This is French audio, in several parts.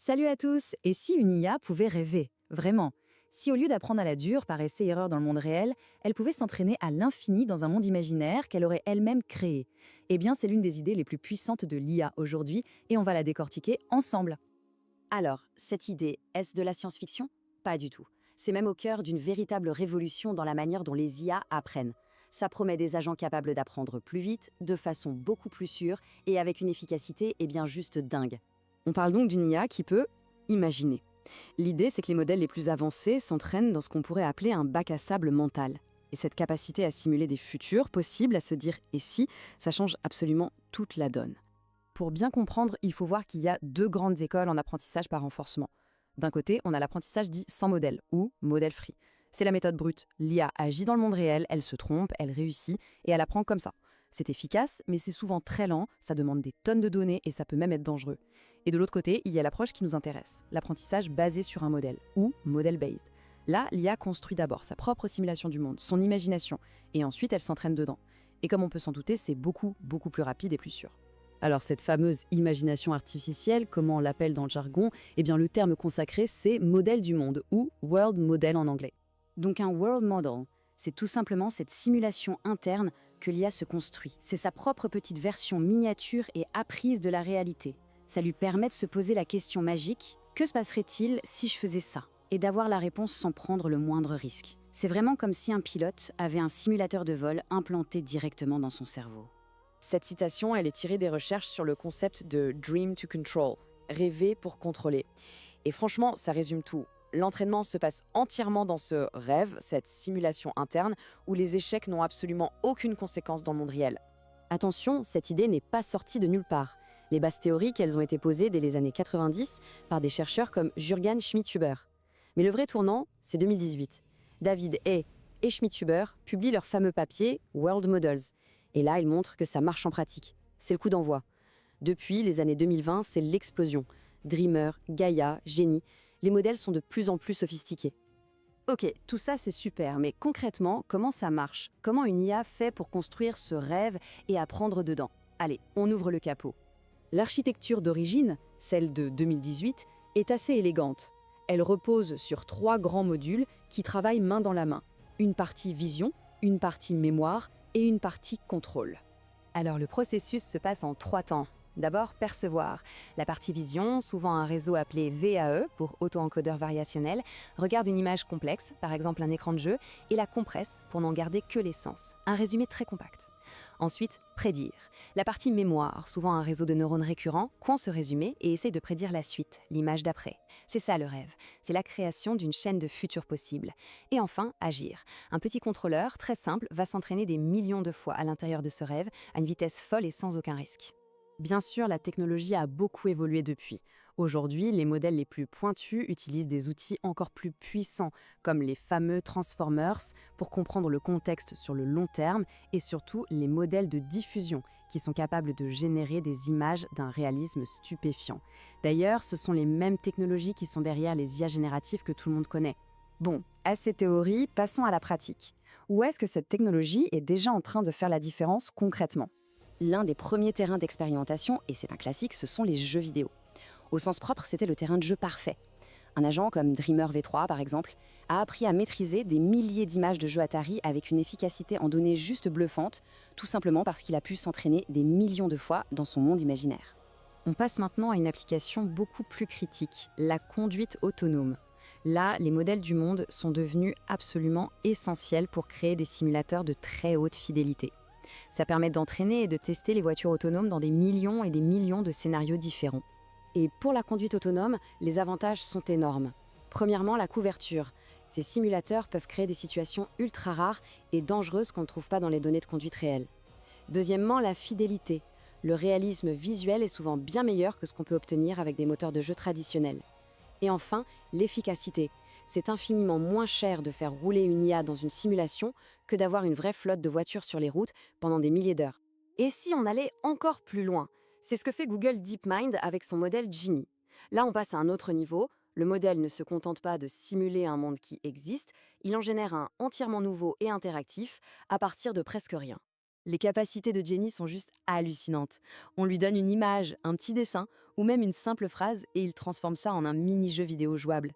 Salut à tous. Et si une IA pouvait rêver? Vraiment. Si au lieu d'apprendre à la dure par essai-erreur dans le monde réel, elle pouvait s'entraîner à l'infini dans un monde imaginaire qu'elle aurait elle-même créé. Eh bien, c'est l'une des idées les plus puissantes de l'IA aujourd'hui et on va la décortiquer ensemble. Alors, cette idée, est-ce de la science-fiction? Pas du tout. C'est même au cœur d'une véritable révolution dans la manière dont les IA apprennent. Ça promet des agents capables d'apprendre plus vite, de façon beaucoup plus sûre et avec une efficacité bien juste dingue. On parle donc d'une IA qui peut imaginer. L'idée, c'est que les modèles les plus avancés s'entraînent dans ce qu'on pourrait appeler un bac à sable mental. Et cette capacité à simuler des futurs possibles, à se dire « et si ?», ça change absolument toute la donne. Pour bien comprendre, il faut voir qu'il y a deux grandes écoles en apprentissage par renforcement. D'un côté, on a l'apprentissage dit sans modèle, ou modèle free. C'est la méthode brute. L'IA agit dans le monde réel, elle se trompe, elle réussit, et elle apprend comme ça. C'est efficace, mais c'est souvent très lent, ça demande des tonnes de données et ça peut même être dangereux. Et de l'autre côté, il y a l'approche qui nous intéresse, l'apprentissage basé sur un modèle, ou model-based. Là, l'IA construit d'abord sa propre simulation du monde, son imagination, et ensuite elle s'entraîne dedans. Et comme on peut s'en douter, c'est beaucoup plus rapide et plus sûr. Alors cette fameuse imagination artificielle, comment on l'appelle dans le jargon, eh bien le terme consacré c'est modèle du monde, ou world model en anglais. Donc un world model, c'est tout simplement cette simulation interne que l'IA se construit. C'est sa propre petite version miniature et apprise de la réalité. Ça lui permet de se poser la question magique, que se passerait-il si je faisais ça? Et d'avoir la réponse sans prendre le moindre risque. C'est vraiment comme si un pilote avait un simulateur de vol implanté directement dans son cerveau. Cette citation, elle est tirée des recherches sur le concept de dream to control, rêver pour contrôler. Et franchement, ça résume tout. L'entraînement se passe entièrement dans ce rêve, cette simulation interne, où les échecs n'ont absolument aucune conséquence dans le monde réel. Attention, cette idée n'est pas sortie de nulle part. Les bases théoriques, elles ont été posées dès les années 90 par des chercheurs comme Jürgen Schmidhuber. Mais le vrai tournant, c'est 2018. David Hay et Schmidhuber publient leur fameux papier World Models. Et là, ils montrent que ça marche en pratique. C'est le coup d'envoi. Depuis les années 2020, c'est l'explosion. Dreamer, Gaia, Genie, les modèles sont de plus en plus sophistiqués. Ok, tout ça c'est super, mais concrètement, comment ça marche? Comment une IA fait pour construire ce rêve et apprendre dedans? Allez, on ouvre le capot. L'architecture d'origine, celle de 2018, est assez élégante. Elle repose sur 3 grands modules qui travaillent main dans la main. Une partie vision, une partie mémoire et une partie contrôle. Alors le processus se passe en 3 temps. D'abord, percevoir. La partie vision, souvent un réseau appelé VAE, pour auto-encodeur variationnel, regarde une image complexe, par exemple un écran de jeu, et la compresse pour n'en garder que l'essence. Un résumé très compact. Ensuite, prédire. La partie mémoire, souvent un réseau de neurones récurrents, coin ce résumé et essaye de prédire la suite, l'image d'après. C'est ça le rêve, c'est la création d'une chaîne de futurs possibles. Et enfin, agir. Un petit contrôleur, très simple, va s'entraîner des millions de fois à l'intérieur de ce rêve, à une vitesse folle et sans aucun risque. Bien sûr, la technologie a beaucoup évolué depuis. Aujourd'hui, les modèles les plus pointus utilisent des outils encore plus puissants, comme les fameux Transformers, pour comprendre le contexte sur le long terme, et surtout les modèles de diffusion, qui sont capables de générer des images d'un réalisme stupéfiant. D'ailleurs, ce sont les mêmes technologies qui sont derrière les IA génératives que tout le monde connaît. Bon, assez théorie, passons à la pratique. Où est-ce que cette technologie est déjà en train de faire la différence concrètement ? L'un des premiers terrains d'expérimentation, et c'est un classique, ce sont les jeux vidéo. Au sens propre, c'était le terrain de jeu parfait. Un agent comme Dreamer V3, par exemple, a appris à maîtriser des milliers d'images de jeux Atari avec une efficacité en données juste bluffante, tout simplement parce qu'il a pu s'entraîner des millions de fois dans son monde imaginaire. On passe maintenant à une application beaucoup plus critique, la conduite autonome. Là, les modèles du monde sont devenus absolument essentiels pour créer des simulateurs de très haute fidélité. Ça permet d'entraîner et de tester les voitures autonomes dans des millions et des millions de scénarios différents. Et pour la conduite autonome, les avantages sont énormes. Premièrement, la couverture. Ces simulateurs peuvent créer des situations ultra rares et dangereuses qu'on ne trouve pas dans les données de conduite réelles. Deuxièmement, la fidélité. Le réalisme visuel est souvent bien meilleur que ce qu'on peut obtenir avec des moteurs de jeu traditionnels. Et enfin, l'efficacité. C'est infiniment moins cher de faire rouler une IA dans une simulation que d'avoir une vraie flotte de voitures sur les routes pendant des milliers d'heures. Et si on allait encore plus loin? C'est ce que fait Google DeepMind avec son modèle Genie. Là, on passe à un autre niveau. Le modèle ne se contente pas de simuler un monde qui existe, il en génère un entièrement nouveau et interactif à partir de presque rien. Les capacités de Jenny sont juste hallucinantes. On lui donne une image, un petit dessin ou même une simple phrase et il transforme ça en un mini-jeu vidéo jouable.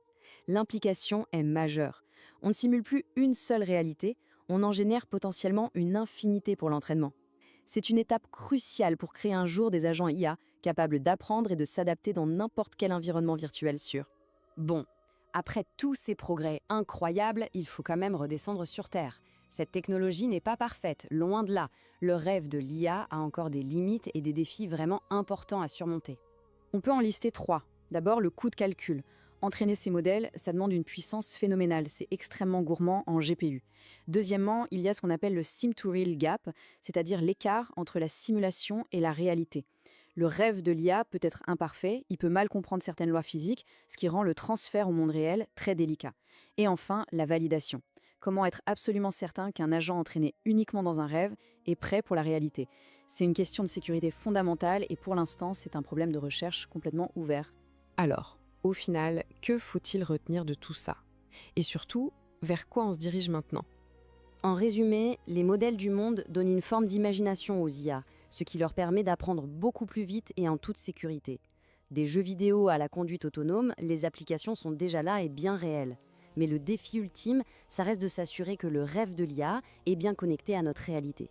L'implication est majeure. On ne simule plus une seule réalité, on en génère potentiellement une infinité pour l'entraînement. C'est une étape cruciale pour créer un jour des agents IA capables d'apprendre et de s'adapter dans n'importe quel environnement virtuel sûr. Bon, après tous ces progrès incroyables, il faut quand même redescendre sur Terre. Cette technologie n'est pas parfaite, loin de là. Le rêve de l'IA a encore des limites et des défis vraiment importants à surmonter. On peut en lister 3. D'abord, le coût de calcul. Entraîner ces modèles, ça demande une puissance phénoménale, c'est extrêmement gourmand en GPU. Deuxièmement, il y a ce qu'on appelle le sim-to-real gap, c'est-à-dire l'écart entre la simulation et la réalité. Le rêve de l'IA peut être imparfait, il peut mal comprendre certaines lois physiques, ce qui rend le transfert au monde réel très délicat. Et enfin, la validation. Comment être absolument certain qu'un agent entraîné uniquement dans un rêve est prêt pour la réalité? C'est une question de sécurité fondamentale et pour l'instant, c'est un problème de recherche complètement ouvert. Alors, au final, que faut-il retenir de tout ça? Et surtout, vers quoi on se dirige maintenant? En résumé, les modèles du monde donnent une forme d'imagination aux IA, ce qui leur permet d'apprendre beaucoup plus vite et en toute sécurité. Des jeux vidéo à la conduite autonome, les applications sont déjà là et bien réelles. Mais le défi ultime, ça reste de s'assurer que le rêve de l'IA est bien connecté à notre réalité.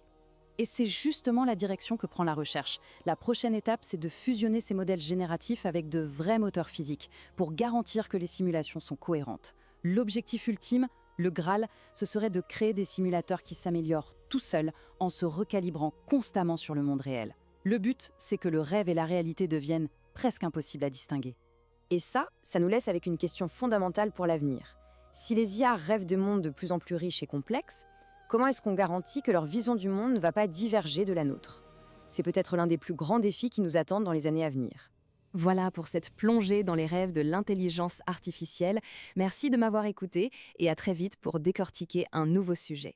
Et c'est justement la direction que prend la recherche. La prochaine étape, c'est de fusionner ces modèles génératifs avec de vrais moteurs physiques pour garantir que les simulations sont cohérentes. L'objectif ultime, le Graal, ce serait de créer des simulateurs qui s'améliorent tout seuls en se recalibrant constamment sur le monde réel. Le but, c'est que le rêve et la réalité deviennent presque impossibles à distinguer. Et ça nous laisse avec une question fondamentale pour l'avenir. Si les IA rêvent de mondes de plus en plus riches et complexes, comment est-ce qu'on garantit que leur vision du monde ne va pas diverger de la nôtre? C'est peut-être l'un des plus grands défis qui nous attendent dans les années à venir. Voilà pour cette plongée dans les rêves de l'intelligence artificielle. Merci de m'avoir écouté et à très vite pour décortiquer un nouveau sujet.